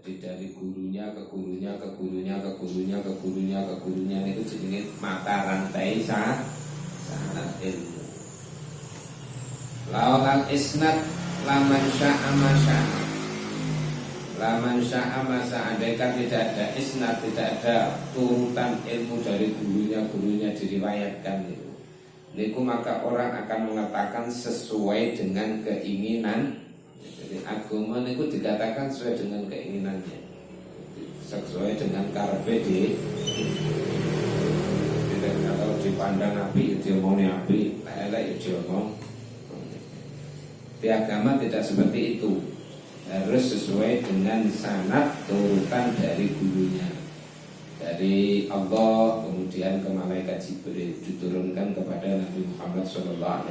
Jadi dari gurunya ke gurunya ke gurunya ke gurunya ke gurunya ke gurunya itu jenenge mata rantai sanad ilmu. Lawan isnad laman sya'a masya'a. Laman sya'a masya'a, andaikan tidak ada isnad, tidak ada turutan ilmu dari gurunya diriwayatkan itu. Niku maka orang akan mengatakan sesuai dengan keinginan. Jadi agama niku dikatakan sesuai dengan keinginannya, sesuai dengan karepe tidak kalau dipandang api dia mau api, elek dia ngomong. Di agama tidak seperti itu, harus sesuai dengan sanad turutan dari gurunya, dari Allah kemudian ke malaikat Jibril diturunkan kepada Nabi Muhammad SAW.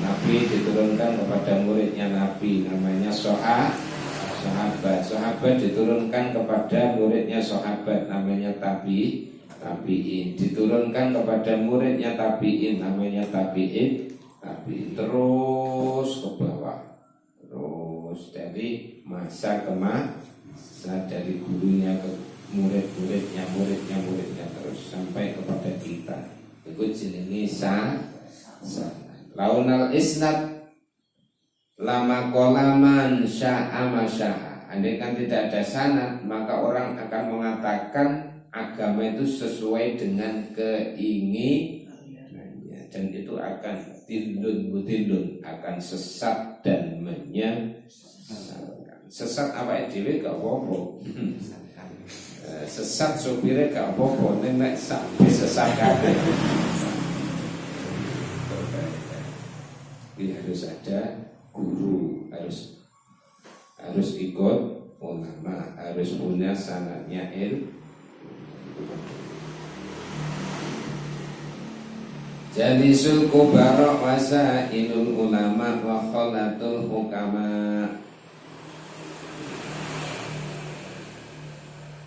Nabi diturunkan kepada muridnya Nabi namanya sahabat diturunkan kepada muridnya sahabat namanya tabi'in, diturunkan kepada muridnya tabi'in namanya tabi'in, terus ke bawah, terus dari masa ke masa, dari gurunya ke muridnya terus sampai kepada kita. Itu jenis launal isnad lama kolaman sya'a masya'a. Andaikan tidak ada sanad, maka orang akan mengatakan agama itu sesuai dengan keinginannya, dan itu akan tilun akan sesat dan menyesatkan. Sesat apa dhewe gak apa-apa. Sesat sopire gak apa-apa, nek sesat kabeh. Harus ada guru, harus ikut ulama, harus punya sanadnya ilmu. Jalisul kubara wasailul ulama wa khalatul hukama.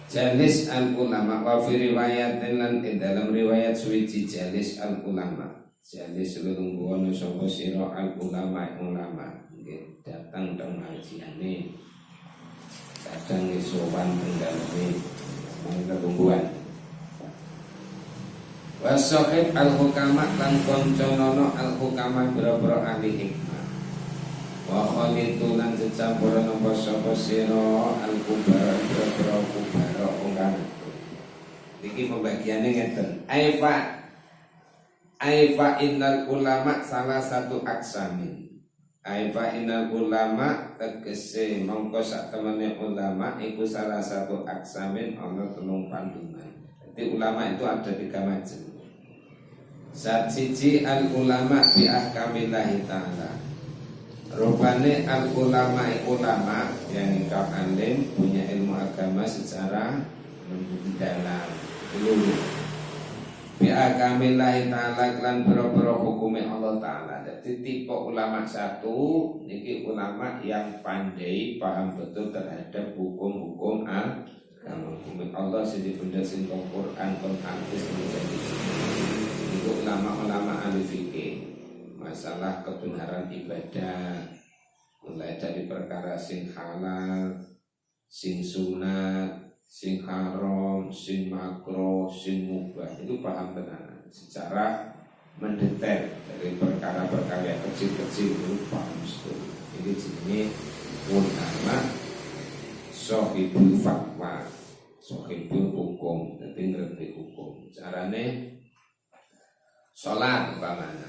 Jalis al ulama wa fi riwayatin lan dalam riwayat suwiji jalis al ulama. Jalis lelungguan sangka sira al ulama nggih datang teng ngajiane, kadang sowan teng daleme lelungguan. Wasahib al hukama lan konconono al hukama boro-boro ahli hikmah. Wa khalitu lan secampura napa sapa sira al kubara boro-boro kubara ungkang. Iki pembagiane ngeten. Aifa innal ulama salah satu aksamin. Aifa innal ulama tegese mongko sak temene ulama iku salah satu aksamin ana telung pandungan. Jadi ulama itu ada 3 macam. Sat siji al ulama bi ahkamillahi ta'ala. Rupane al ulama yang engkau alim punya ilmu agama secara mendalam. Bi ahkamillahi ta'ala lan boro-boro hukume Allah taala. Jadi tipe ulama satu niki ulama yang pandai paham betul terhadap hukum-hukum agama. Hukum Allah sing dipundhaskan Quran kon hadis menjadi. Itu ulama-ulama ahli fikih. Masalah kebenaran ibadah mulai dari perkara sing halal, sing sunat, sing haram, sing makruh, sing mubah, itu paham benar secara mendetail. Dari perkara-perkara yang kecil-kecil itu paham betul. Ini jenis ulama sohibul fatwa, sohibul hukum, jadi ngerti hukum. Carane sholat umpamanya,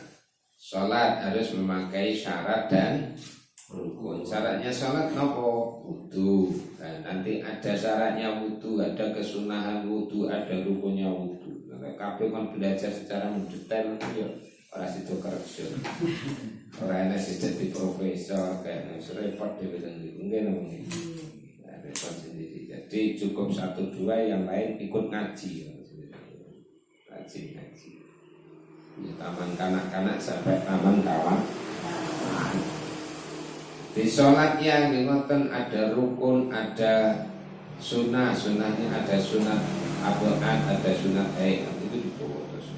sholat harus memakai syarat dan rukun. Syaratnya sholat nopo? Wudu. Nah, nanti ada syaratnya wudu, ada kesunahan wudu, ada rukunnya wudu. Kabeh kan belajar secara mendetail ya ora sido kerja. Ora enak sih jadi profesor kayak repot dhewe sendiri. Mungkin repot sendiri. Jadi cukup 1-2 yang lain ikut ngaji. Ngaji. Di taman kanak-kanak sampai taman kawan. Di sholatnya ngoten ada rukun, ada sunnah, sunnahnya ada sunat abad, ada sunat itu dibawa terus.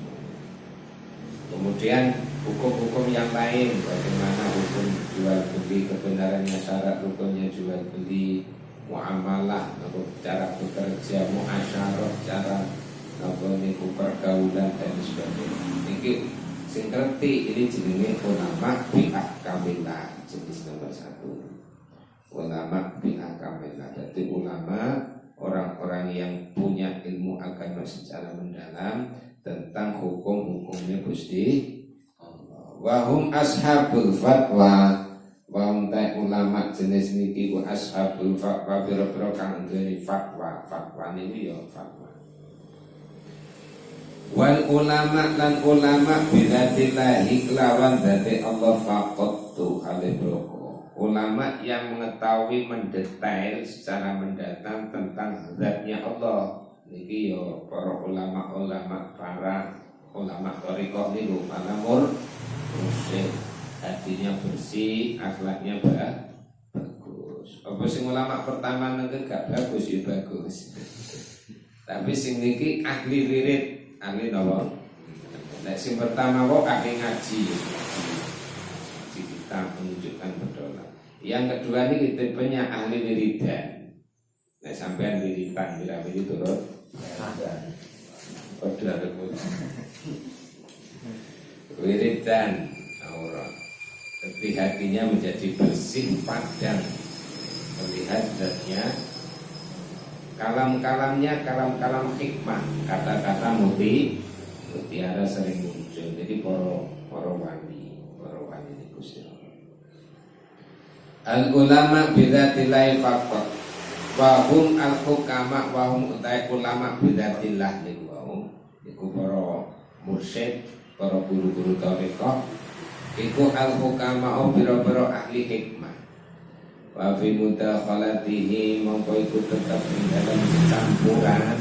Kemudian hukum-hukum yang lain, bagaimana hukum jual beli, kebenarannya syarat rukunnya jual beli, muamalah, cara bekerja, muasyarah, cara niku pergaulan dan sebagainya. Niki sing ngerti ini jenenge ulama bi'ahkamillah, jenis nomor 1. Ulama bi'ahkamillah. Jadi ulama orang-orang yang punya ilmu agama secara mendalam tentang hukum-hukumnya Gusti Allah. Wahum ashabul fatwa. Wahum ta ulama jenis niki wa ashabul fatwa, biro-biro kang duweni fatwa. Fatwa niki ya fatwa. Wal ulama lan ulama bilatillahi kelawan dari Allah faqattu alibroko. Ulama yang mengetahui mendetail secara mendalam tentang zatnya Allah. Niki yo para ulama-ulama, para ulama thariqah niku para mursyid, hatinya bersih, akhlaknya bagus. Apa sing ulama pertama nang gak bagus ya bagus. Tapi sing niki ahli wirid, ahli napa? Nek sing pertama kok ahli ngaji. Kita menunjukkan pedoman. Yang kedua ini tipenya ahli wiridan. Nek sampean wiridan wirid turut. Padha wiridan aurat. Tapi hatinya menjadi bersih, padang melihat zatnya. Kalam-kalamnya kalam-kalam hikmah, kata-kata mutiara sering muncul. Jadi para wali ini Gusti Allah. Al ulama bidzatillahi faqat wa hum al hukama wa hum utai ulama bidzatillah niku para mursyid, para guru-guru thariqah iku al hukama biro-biro ahli hikmah. Wa fi mudakhalatihi mongko iku tetep ing dalam campuran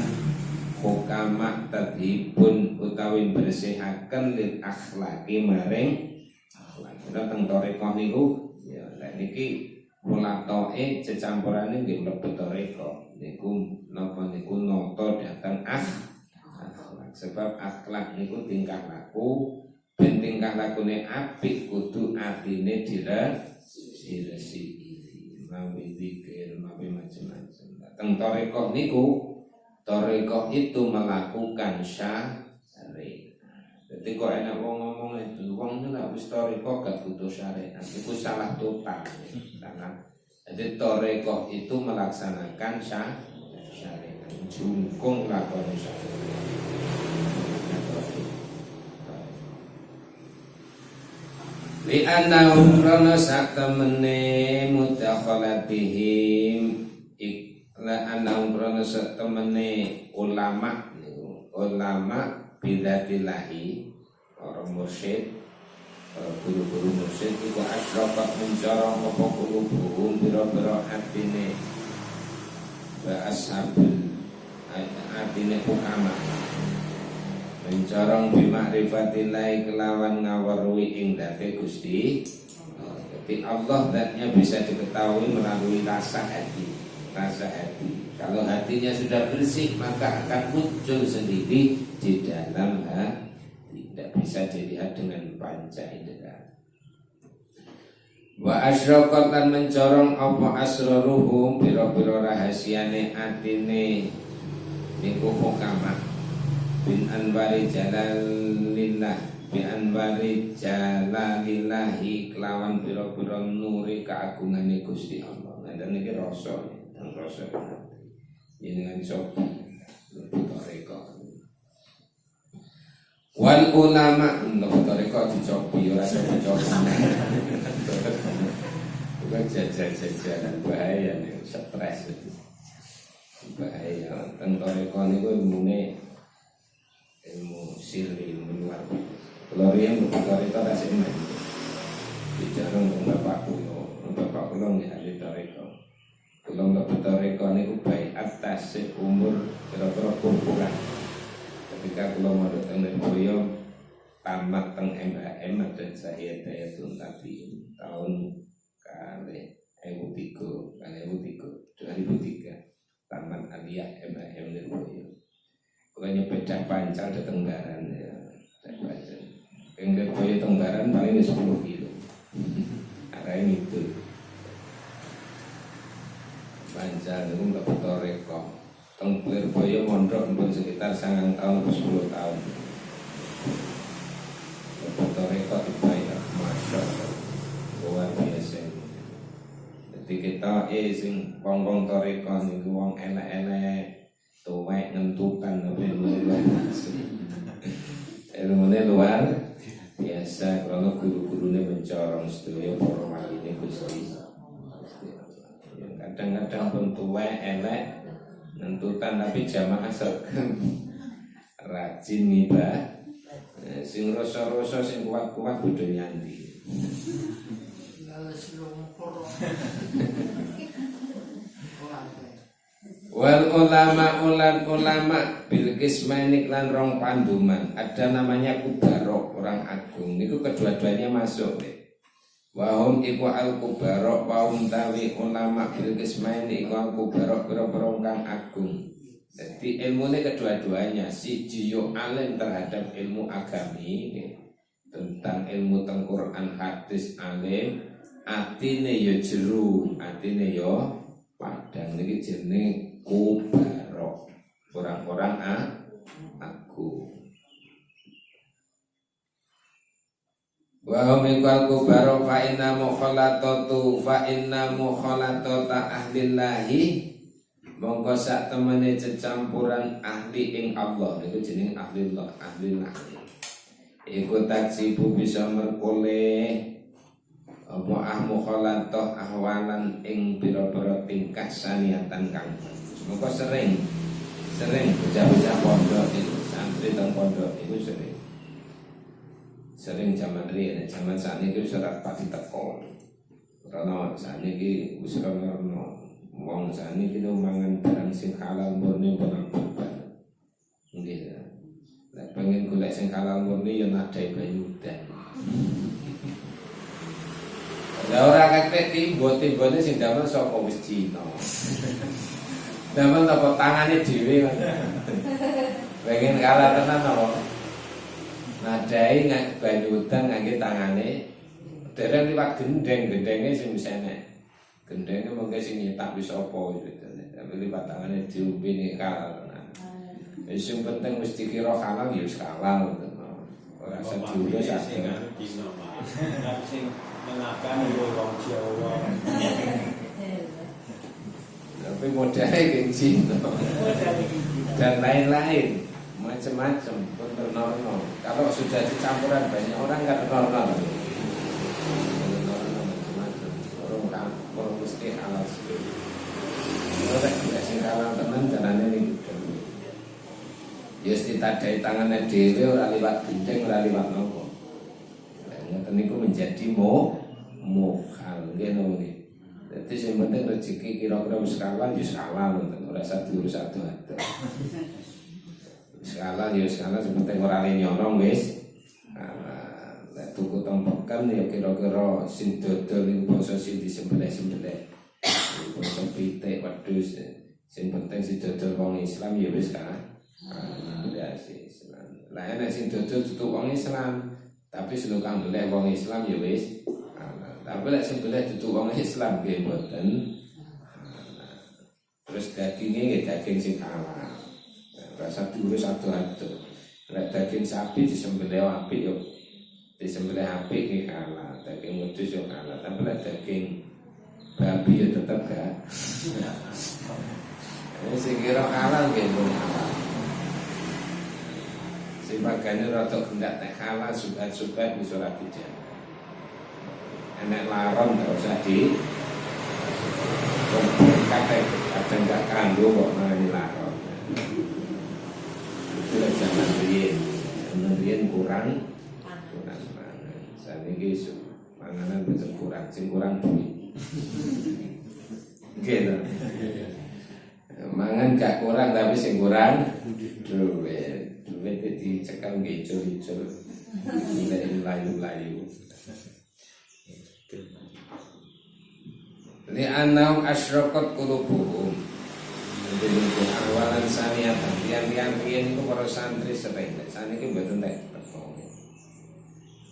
hukama tadhibun utawi bersihaken lil akhlaqi maring akhlak. Teng thariqah niku ya niki mulatoe cecampurane nggih mlebet thariqah. Niku napa niku nata dhateng akhlak. Sebab akhlak niku tingkah laku, ben tingkah lakune apik kudu atine diresi. Mawi zikir, mawi macam-macam. Teng thariqah niku, thariqah itu melakukan syariat. Jadi kok enak wong ngomong itu, wong nek wis thariqah gak butuh syariat. Itu salah total. Salah. Jadi thariqah itu melaksanakan syariat. Jungkung lakoni syariat. Li annahum rana satemene mudakhalatihim la annahum rana satemene ulama bidzatillahi orang mursyid, guru-guru mursyid iku asyrafat mencorong apa kulubuhum biro-biro atine wa ashabul atine hukama mencorong bimakrifatillahi kelawan ngawarui ing date Gusti. Jadi Allah zatnya bisa diketahui melalui rasa hati. Kalau hatinya sudah bersih maka akan muncul sendiri di dalam hati. Tidak bisa dilihat dengan panca indera. Wa asyraqat lan mencorong apa asraruhum biro-biro rahasiane atine niku hukama bin anwari jalalillah bi anwari jalalillahi kelawan pira-pira nuri keagungane Gusti Allah. Ngeten niki rasa jenengan sopo thariqah. Wal ulama thariqah dicobi ora dicobi. Bukan jajan-jajanan bahaya nih, stres. Bahaya teng thariqah niku ilmu sirri, ilmu luar. Kalau yang berbicara itu tak main. Bicara dengan bapak kulo nih ahli thariqah. Kulo nggak berthariqah ini baik atas umur kira-kira kumpulan. Ketika kulo mau datang dari beliau tamat teng MHM dan saya Dayatun Tabi tahun kali 2003 tamat aliyah MHM dari beliau. Kalau nyepeda pancal di Tenggaran ya, yang dari Boyo Tenggaran paling 10 kilo. Arahnya itu. Anjal niku mlebu toreko. Teng Lirboyo mondok pun sekitar 9 tahun ke 10 tahun. Mlebu toreko dibayar masyaallah. Luar biasa. Jadi kita sing wong-wong toreko niku wong elek-elek, tuwek ngentukan tapi ilmune luar biasa. Karena guru-gurune mencorong sedaya para waline Gusti. Kadang-kadang pun tuwek elek nentutan tapi jamaah sergem rajin ngibah. Sing rasa-rasa sing kuat-kuat kudu nyandi. Wal ulama ulama bil qismanik lan rong panduman. Ada namanya kubarok, orang agung. Niku kedua-duanya masuk deh. Wahum iku al kubarok, wahum tawi ulama bil qismanik iku al kubarok pira-pira kang agung. Jadi ilmunya kedua-duanya, siji yo alim terhadap ilmu agami tentang ilmu Quran hadis alim, atine yo jeru, atine yo padang. Niki jenenge kubarok, orang-orang agung. Wa mikal kubarok fa inna mukhalatata ahlillahi. Monggo sak temene cecampuran ahli ing Allah niku jeneng ahlillah, ahlillah. Iku taksibu bisa merkole apa mukhalatah ahwalan ing pira-pira tingkah saniatan kang. Monggo sering bocah-bocah pondok itu, santri teng pondok itu sering zaman riyen, zaman sakniki wis ora pati teko. Karena sakniki wis ora wong sakniki kita mangan barang sing halal murni barang kurban. Nggih. Nek pengen golek sing halal murni ya nadai bayudan. Lah ora kakek timbo-timbone sing damel saka wis Cina. Damel apa tangane dhewe kan. Pengen halal tenan apa? Nadai bayudan ngangge tangane. Dereng liwat gendeng-gendenge sing wis enek. Gendengnya mungkin sing nyetak wis apa gitu. Tapi lipat tangannya diumpi nih halal. Yang penting mesti dikira halal ya wis halal gitu. Ora sedulur sak sing sing mengakan yo wong Jawa. Tapi modalnya gengsi dan lain-lain macam-macam pun ternormal. Kalau sudah dicampuran banyak orang kan normal. Orang mesti halal sendiri. Kalau tidak sing halal teman caranya ini just ditadai tangannya dewe ora liwat gendeng ora liwat nopo. Ngoten niku menjadi mukhal ngene nggih. Dadi sing penting rezeki kira-kira wis halal ya halal ngoten ora satu ado. Wis halal ya halal sing penting ora nyolong wis. Tuku tempokan ya kira-kira sing dodol ning basa sing disembelih-sembelih. Basa pitik wedhus sing penting sing dodol wong Islam ya wis kan. Ya Islam. Lah nek sing dodol tutuk wong Islam, tapi sing kang golek wong Islam ya wis. Tapi lek sing golek tutuk wong Islam nggih mboten. Terus dagingnya nggih daging sing halal. Rasa diurus ado-ado. Lek daging sapi disembelih apik yo disembelih apik ki halal, daging wedhus yo halal, tapi lek daging babi ya tetep gak. Sing kira halal nggih mung halal. Sing bagane rada gendak nek halal sugat-sugat wis ora bijak. Enek laron gak usah di kadang gak kanggo kok marani laron. Itu zaman riyen kurang mangan. Saniki manganan betul kurang, sing kurang duit. Gitu. Mangan gak kurang tapi sing kurang duit. Duit dicekal ngecul-icul. Nilai layu-layu. Li anau asyraqat qulubuhum. Jadi awalan saniyatan tiang-tiang itu para santri sering. Saniki mboten tek teko.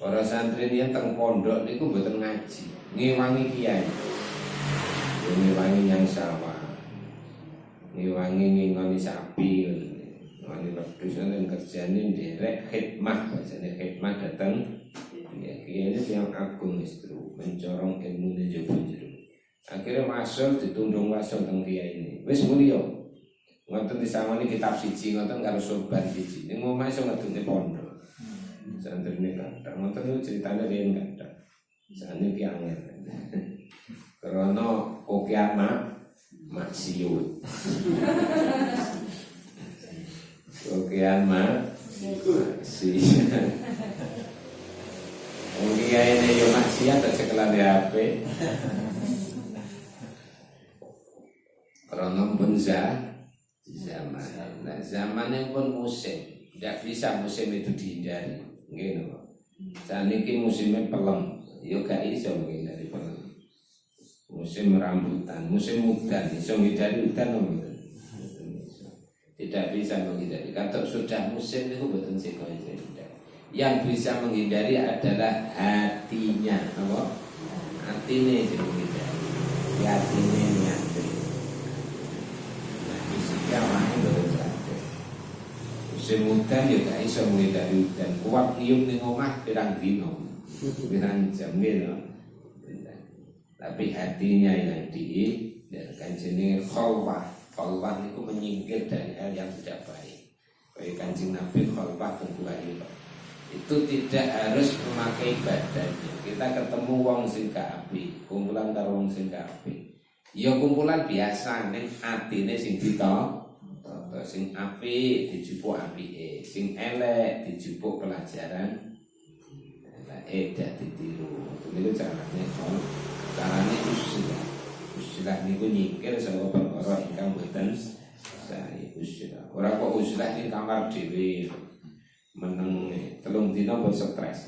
Para santri riyen teng pondok niku mboten ngaji, ngewangi kiai. Ngewangi yang sawah. ngiwangi ngingoni sapi, ngingoni wedhus nek kerjane nderek khidmah, bahasane khidmah dateng ya kiai yang agung istru mencorong ilmu jero-jero. Akhirnya masuk ditundung masuk teng kiai ini. Wis muni yo. Ngoten disangoni kitab siji ngoten karo sorban siji. Ning omah iso ngedune pondok. Santrine kathah. Ngoten niku critane riyen kathah. Sakniki ki angel. Karena kokian maksiut. Kokian maksiut. Mungkin ini yo maksiat tak cekelan di HP. Karena pun zaman. Nah, zamannya pun musim. Tidak bisa musim itu dihindari. Gitu. Saat ini musimnya pelem. Yo gak iso menghindari pelem. Musim rambutan, musim udan, iso menghindari udan nomor. Tidak bisa menghindari. Kalau sudah musim itu betul sih kalau tidak. Yang bisa menghindari adalah hatinya, apa? Hatinya yang menghindari. Hatinya nyantri. Nah, fisiknya mana betul saja. Musim udan ya gak iso menghindari udan. Kuat niup ning omah pirang dino, pirang jam gitu. Tapi hatinya yang kan jenenge khalwah. Khalwah itu menyingkir dari hal yang tidak baik. Baik Kanjeng Nabi khalwah kedua itu tidak harus memakai badannya. Kita ketemu wong sing api, kumpulan karo wong sing api. Ya kumpulan biasa ning atine sing ditata, sing api dijupuk apike, sing elek dijupuk pelajaran. Dadi ditiru. Itu carane carane uslah niku nyingkir saka perkara ingkang boten sae uslah. Ora kok uslah ning kamar dhewe meneng 3 dina kok stres.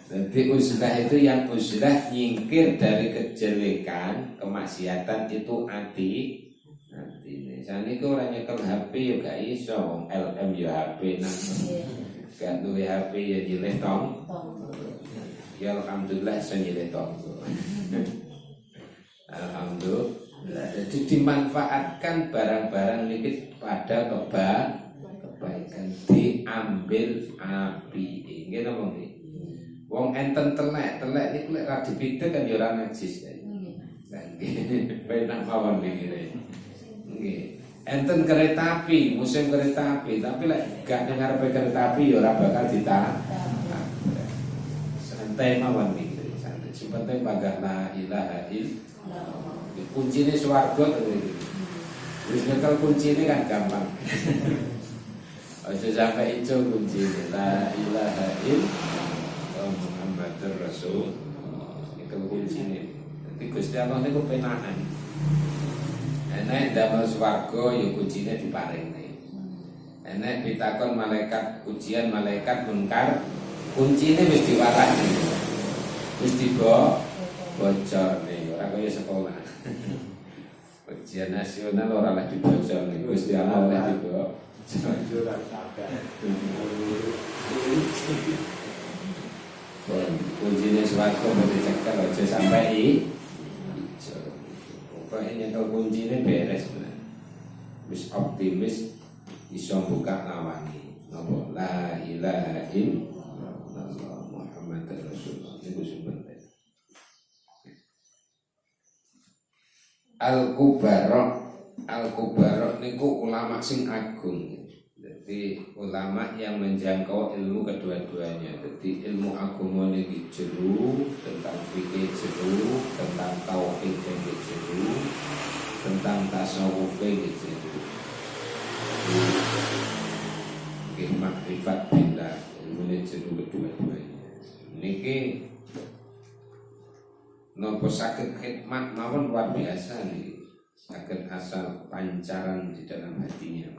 Jadi uslah itu yang uslah nyingkir dari kejelekan, kemaksiatan itu atine. Saniki ora nyekel HP yo gak iso, LM yo HP nang. Gak duwe HP ya nyileh tong. Ya alhamdulillah senilai tong. Alhamdulillah. Jadi dimanfaatkan barang-barang ini pada kebaikan, diambil api. Nggih napa nggih? Wong enten telek niku lek ra dipidhek kan ya ora najis. Nggih, penak mawon mikire. Nggih. Enten kereta api, musim kereta api, tapi lek gak dengar kereta api ya ora bakal ditabrak. Santai mawon mikire, santai. Sing penting bagah la ilaha illallah. Kuncine swarga to iki. Wis nyekel kuncine kan gampang. Aja sampai itu kuncine la ilaha illallah Muhammadur Rasul. Nyekel kuncine. Dadi Gusti Allah niku penahan. Enek damel swarga ya kuncine diparingne. Enek pitakon malaikat ujian malaikat munkar kuncine wis diwarani. Wis bocorne ora kaya sekolah. Ujian nasional ora lah dibocorne. Gusti Allah oleh dibocor. Kuncine swarga mesti cekel aja sampai pokoknya nyekel kuncine beres bener. Wis optimis iso buka lawani. Napa la ilaha illallah Muhammadur Rasulullah niku sing penting. Al-Kubarok niku ulama sing agung. Jadi ulama yang menjangkau ilmu kedua-duanya. Jadi ilmu agama niki jero, tentang fikih jero, tentang tauhid jero, tentang tasawuf jero. Nggih makrifat billah, ilmu jero kedua-duanya. Niki nopo saged khidmat mawon luar biasa nih, saged asal pancaran di dalam hatinya.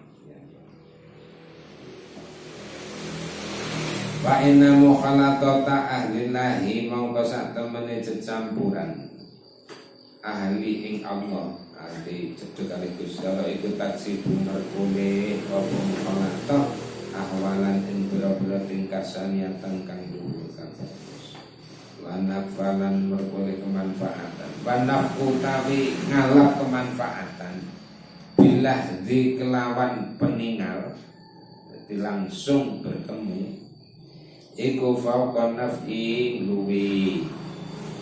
Wa inna mukhalatata ahlillahi mongko sak temene cecampuran ahli ing Allah, ahli cedhek kali Gusti Allah iku taksi bener kule apa mukhalatah ahwalan ing boro-boro tingkasaniatan kang dhuwur kabeh. Wanafalan merkole kemanfaatan, wanaf utawi ngalap kemanfaatan. bilah di kelawan peninggal, jadi langsung bertemu. Iku fauqa naf'i luwi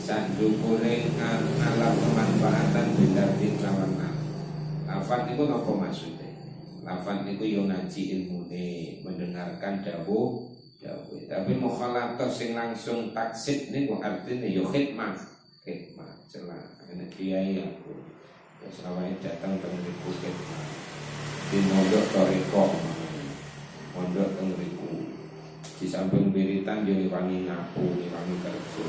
sandukure alam kemanfaatan bila di kelawan lafaz niku napa maksudnya? Lafaz niku yo ngaji ilmune, mendengarkan dawuh. Tapi mukhalatah sing langsung taksib niku artine yo khidmah celah ana kiai aku wis awake datang teng mriku khidmah di mondok toriko mondok teng mriku di samping wiritan yo wangi nyapu wangi kerja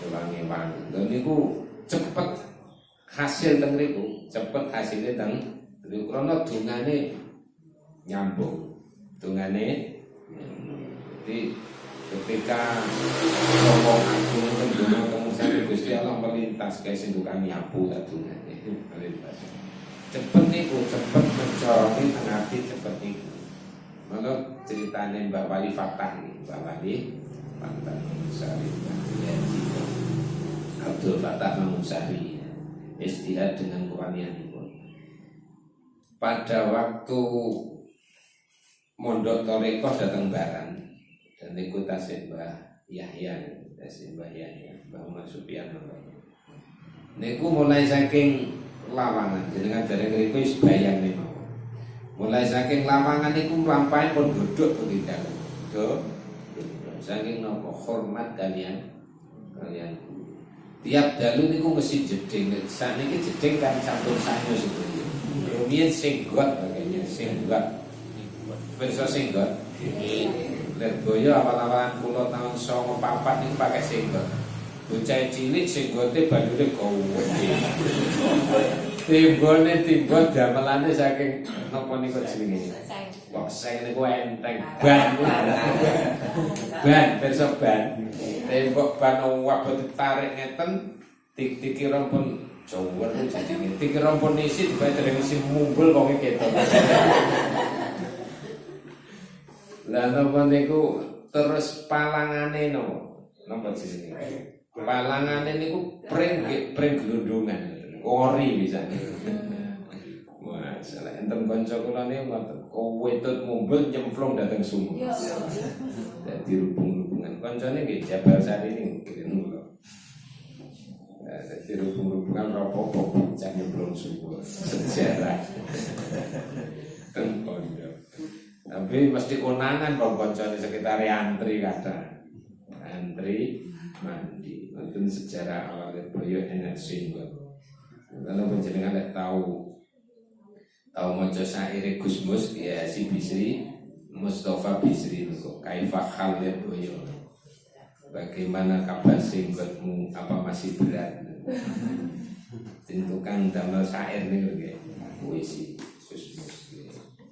wangi lha niku cepet hasil teng mriku cepet hasilnya teng mriku krana dungane nyambung dungane. Jadi ketika ngomong aku mendengar kemudian Gusti Allah melintas kayak sendukan nyapu tadinya melintas cepet niku cepet mencoroni hati cepet niku. Maka ceritanya Mbak Wali Fatah nih Mbak Wali Fatah Mamusari Abdul Fatah Mamusari istihad dengan kewalian itu. Pada waktu mondok toreko datang barang dan ikut tasib Mbah Yahya, Mbah Umar Supian. Niku mulai saking lawangan, jenengan dari ngriku wis bayang nih. Mulai saking lawangan niku mlampahe pun duduk begitu. Saking nopo hormat kalian tiap dalu niku mesti jeding. Sakniki jeding kan campur sanyo sebetulnya. Rumiyin singgot bagainya singgot. Pirsa singgot. Lerboyo awal-awalan kula tahun 94 niku pakai singgot. Bocah cilik singgote banyune gowes. Timbot damelane saking napa niku jenenge. Kok sing niku enteng ban. Ban pirsa ban. Tembok ban wabot ditarik ngeten dikira pun jower jenenge. Dikira pun isi dibayar isi mumbul kok ketok. Lah napa niku terus palangane napa jenenge? Palangane niku pring glundungan. Ori bisa. Wah, salah enten kanca kula niku ngoten. Wedhus mumbul nyemplung dateng sumur. Dadi rubung-rubungan. Kancane nggih Jabal Sari niku kula. Dadi rubung-rubungan rapopo bocah nyemplung sumur. Sejarah. Teng kono. Tapi mesti konangan kalau koncone sekitar antri kata antri mandi. Itu sejarah awal Boyo enak singgot. Kalau penjenengan lek tahu maca syair Gus Mus ya si Bisri Mustafa Bisri niku kaifa khalil Boyo. Bagaimana kabar singgotmu, apa masih berat? Tukang damel syair niku nggih. Puisi Gus Mus.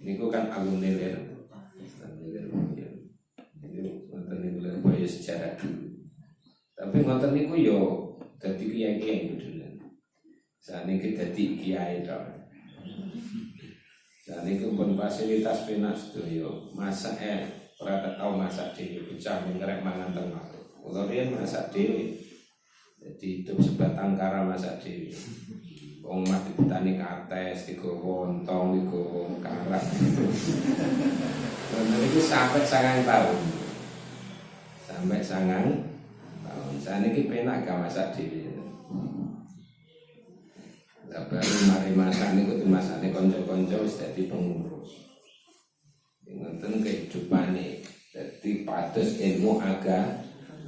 Niku kan alumni ler Boyo. Ngoten niku ler Boyo sejarah dulu. Tapi ngoten niku yo dadi kiai-kiai dulu. Saniki dadi kiai to. Saniki pun fasilitas penak sedoyo. Masak ora tau masak dhewe, bocah ngerek mangan teng warung. Kula riyen masak dhewe. Jadi hidup sebatang kara masak dhewe. Wong mah dibutani kates, digowo ontong, digowo karak. Bener iki sampai 9 tahun. Sampai 9 tahun. Saniki penak gak masak dhewe. Lah baru mari masak niku dimasakne kanca-kanca wis dadi pengurus. Ngoten kehidupane. Dadi pados ilmu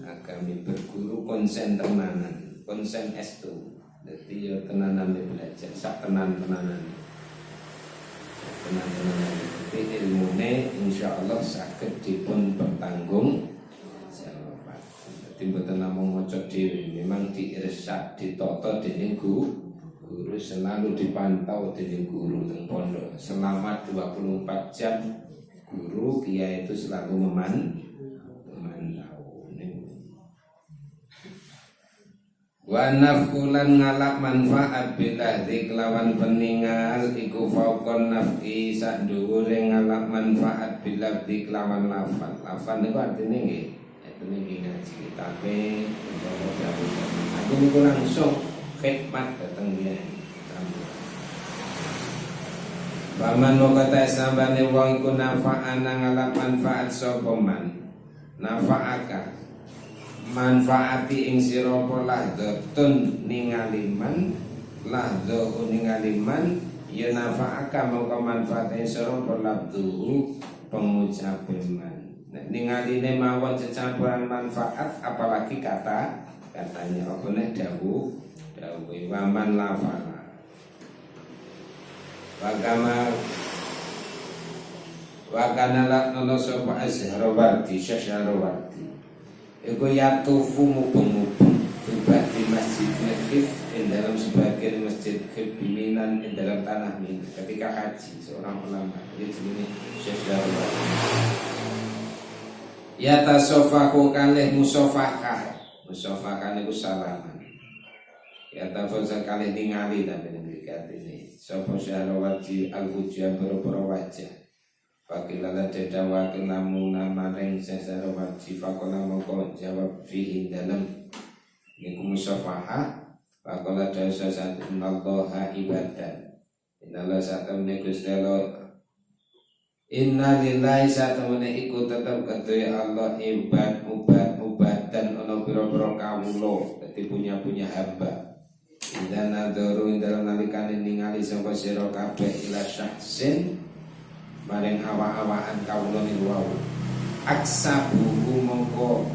agami berguru konsen tenanan, konsen estu. Dadi yo tenanan belajar, sak tenan-tenanan. Tenan-tenanan. Dadi ilmune insyaallah saged dipun bertanggung jawab. Dadi mboten namung maca dhewe, memang diirsad, ditata dening guru selalu dipantau dening guru teng pondok. Selama 24 jam guru kiai itu selalu memantau. Wa nafkulan ngalak manfaat bila diklawan peninggal iku fauqon naf'i sak dhuwure ngalak manfaat bila diklawan lafal. Lafal niku artine nggih artine ngaji kitabe utawa aku niku langsung khidmat dateng dia. Paman mokata sambane wong iku nafa'an ngalap manfaat sapa man. Nafa'aka manfaati ing sira lahdhatun ningaliman lahdhu ningaliman ya nafa'aka mongko manfaat ing sira labduhu pengucape man. Nek ningaline mawon cecampuran manfaat apalagi katanya apa nek dawuh waman lafala wakana laknono sopa azharawati syasharawati iku yatufu mubeng-mubeng subah di masjid khif dalam sebagian masjid khif biminan dalam tanah Mina ketika haji seorang ulama dia jenis syasharawati yatasofaku kalih musofakah itu salaman yatafosa kalih ningali tapi ini sapa syarawati al-wujud boro-boro wajah fakilala dada wakil namun maring syarawati fakola moko jawab fihi dalam niku musafaha fakola dasa satu nallaha ibadan innallah satamne gustelo inna lillahi satamne iku tetap kedua Allah ubadan ono boro-boro kawulo dadi punya hamba dan nadharu dalam nalikane ningali sapa sira kabeh ila syahsin maring awak-awakan kawula niku wau aksabuhu mongko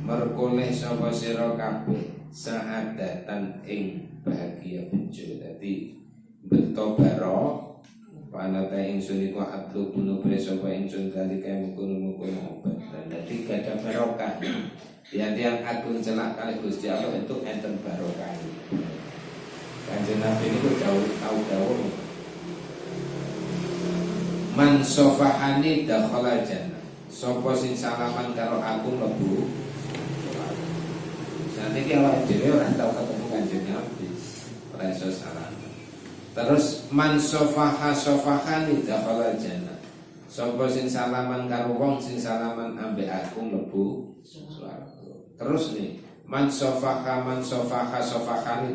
merkoleh sapa sira kabeh saadatan ing bahagia bejo dadi beto baro panata ingsun iku atlu kuno sapa ingsun dalika mungkun obat dan dadi gadah barokah yang agung celak kali Gusti Allah itu enten barokah. Kanjeng Nabi niku tahu man sofahani dakhala jannah. Sapa sing salaman karo aku mlebu. Saniki awake dhewe ora tau ketemu Kanjeng Nabi. Ora iso salaman. Terus man sofahani dakhala jannah. Sapa sing salaman karo wong sing salaman ambek aku mlebu swarga. Terus nih man sofahani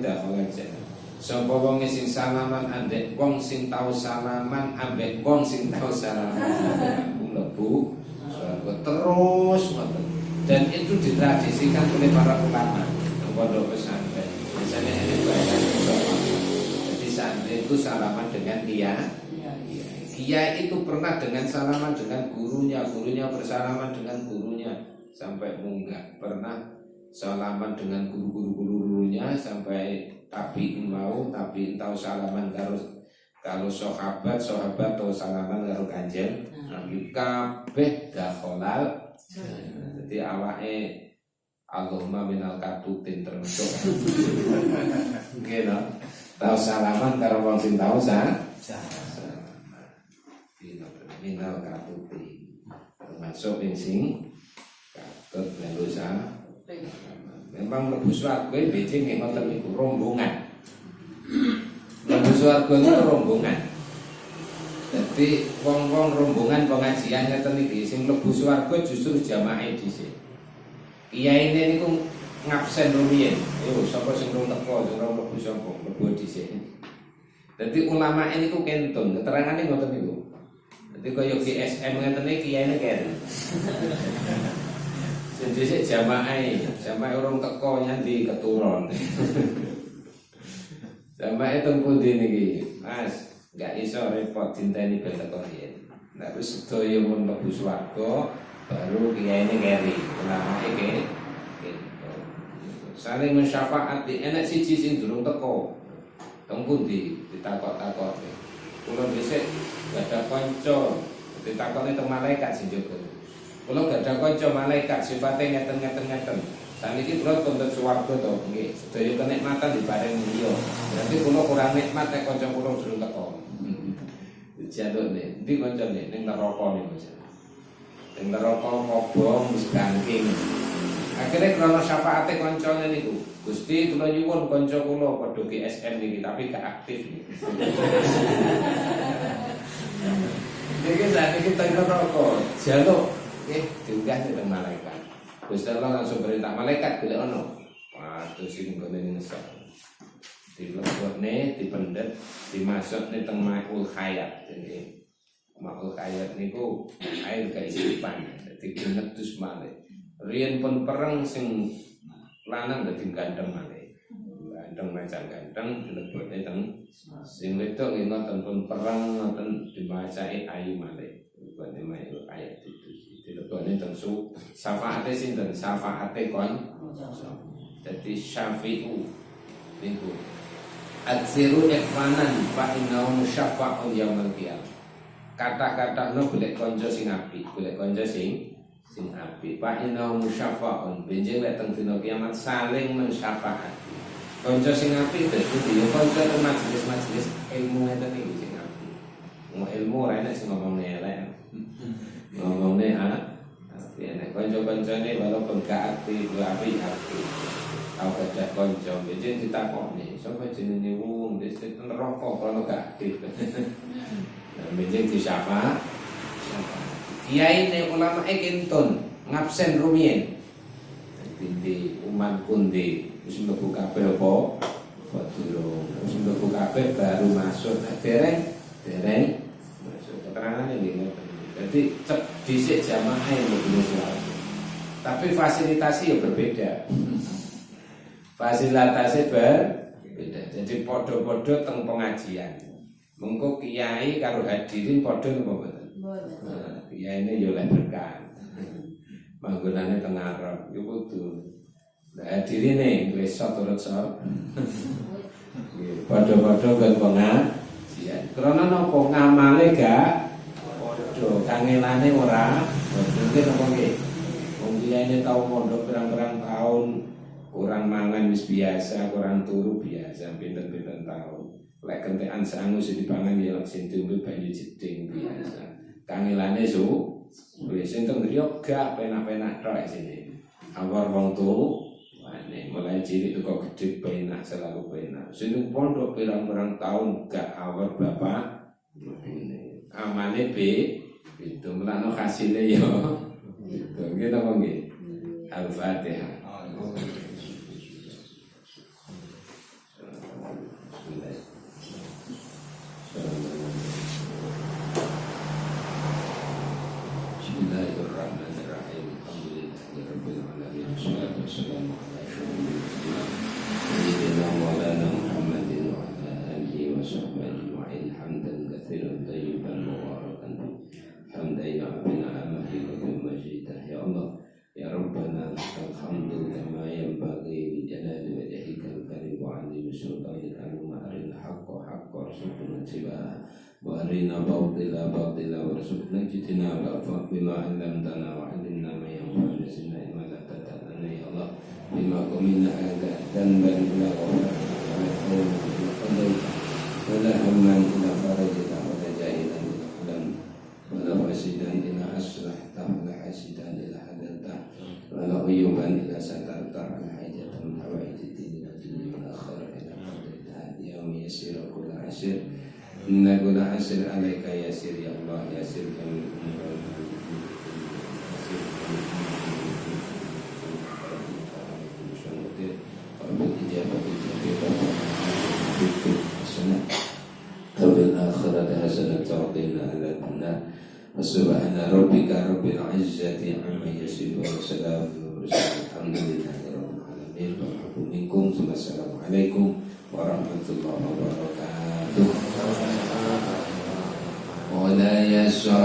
dakhala jannah. Sapa wong sing salaman ambek wong sing tau salaman ambek wong sing tau salaman aku mlebu swarga. Terus ngoten. Dan itu ditradisikan oleh para ulama pondok pesantren. Misalnya ada bahasa jadi santri itu salaman dengan Kiai itu pernah dengan salaman dengan gurunya bersalaman dengan gurunya sampai munggah. Pernah salaman dengan gurunya sampai tapi tahu salaman kalau sahabat atau salaman karo Kanjeng Nabi kabeh dakhalal. Jadi awake Allahumma minal katutin termasuk. Gitu. Tahu salaman karo wong sing tahu minal katuti termasuk sing katut lalu memang mlebu swarga bece nggih ngoten niku rombongan. Mlebu swarga niku rombongan. Dadi wong-wong rombongan pengajian ngeten iki sing mlebu swarga justru jamaah dhisik. Kiyaine niku ngabsen rumiyin. Yo sapa sing rong teko ora mlebu sapa mlebu dhisik. Dadi ulama niku kentun keterangane ngoten niku. Dadi kaya GSM ngeten iki kiyaine kene. Jadi jamaah orang teko nyanti keturun. Jamaah teng pundi niki, Mas? Enggak iso repot dinteni ben teko yen. Nek wis sedaya mun mlebu swarga, baru kiyaine keri, ulama iki. Saling mensyafaati enek siji sing durung teko. Teng pundi ditakok-takok. Kula dhisik gadah kanca, ditakoni teng malaikat sing jaga. Kalau gak ada kanca malaikat sifatnya ngeten. Saniki kula tuntut swarga to nggih. Sedaya kenikmatan diparingi liya. Berarti kula kurang nikmat nek kanca kula durung teko. Jadone, ndi kancane ning neraka niku. Ning neraka kobong wis gangking. Akhire krana syafaate kancane niku. Gusti kula nyuwun kanca kula padha GSM niki tapi gak aktif niki. Niki sakniki teng neraka. Jaluk diunggah teng malaikat. Gusti Allah langsung perintah malaikat golek ono. Waduh sing nggone ngesok. dilebokne, dipendet, dimasukne teng ma'ul hayat. Jadi ma'ul hayat niku air kehidupan. Dadi ngedus malih. Riyen pun perang sing lanang dadi ganteng malih. Ganteng macam ganteng dilebokne teng sing wedok nggih ngoten pun perang ngoten dimacai ayu malih. Rupane ma'ul hayat itu. Dilebokne teng syafaate sinten? Syafaate kon. Dadi syafi'u niku atsiru ikhwanan fa innahu musyaffa'un yaumil qiyamah. Kata-kata no golek kanca sing apik, golek kanca sing apik. Fa innahu musyaffa'un benjing lek teng dina kiamat saling mensyafaati. Kanca sing apik dadi yo kanca teng majelis-majelis ilmu ngeten iki sing apik. Ilmu ora enak sing ngomongne elek. Ngomongne nek kanca-kancane walaupun gak aktif, apik. Aku gak konco, jadi ditakoni, sapa jenenge wong wis neraka kalau gak aktif. Benjing disyafa. Kiai ne ulama kentun ngabsen rumiyin. Binti umat kundi wis mlebu kabeh apa? Durung. Wis mlebu kabeh baru masuk. Dereng masuk. Keterangane nggih ngoten. Jadi dhisik jamaah mlebu swarga. Tapi fasilitasnya berbeda. Fasilitasnya berbeda. Jadi podo-podo teng pengajian. Mengko kiai karo hadirin podo napa mboten? Nah, kiai ini yo lek berkah. Manggonane teng ngarep yo kudu. Lah hadirine besok turut sor. Nggih, podo-podo kan pengajian. Karena napa ngamale gak podo, kangelane ora. Mungkin napa nggih? Wong kiai ini tau mondok pirang-pirang tahun. Kurang mangan wis biasa, kurang turu biasa, pinten-pinten tahun. Lek kentekan sangu sing dipangan ya sing diombe banyu jeding biasa. Kangelane wis entuk griya gak penak-penak tok sini. Awar wong turu, mulai cilik kok gede penak selalu penak. Sing pondok pirang-pirang tahun gak awar bapak ini. Amane itu melano hasilnya yo. Gitu, gitu apa nggih? Al-Fatihah. Bismillahirrahmanirrahim. Alhamdulillahirabbil alamin. Wassalatu wassalamu ala sayyidina Maulana Muhammadin wa ala alihi wa sahbihi ajma'in. Hamdan katsiran tayyiban mubarakan fi. Hamdan ya'fina amahi wa majidah. Ya Allah, ya Rabbana lakal hamdu kama yanbaghi li jalali wajhikal karim wa 'azimi sultanika al-ma'aril haqqa haqqa warzuqna ittiba'ah. وأرنا باطلا باطلا وارزقنا اجتنابه بما علمتنا وعلمنا ما ينفعنا زدنا علما لا تدعنا يا الله بما قمنا هذا ذنبا إلى غفرانك ولا هما إلى فرجك ولا جاهلا إلى علم ولا فاسدا إلى أصلحته ولا حاسدا إلى حدثته ولا عيوبا إلى سترته ولا حاجة من حوائج الدين والدنيا والآخرة إلى قدرتها يوم يسير كل عسير Inna guna asir alaika yasir ya Allah yasir kami Subhana rabbika rabbil izzati amma yasifun wa salamun alhamdulillahi rabbil alamin wa minkum assalamualaikum warahmatullahi wabarakatuh. Wala yasha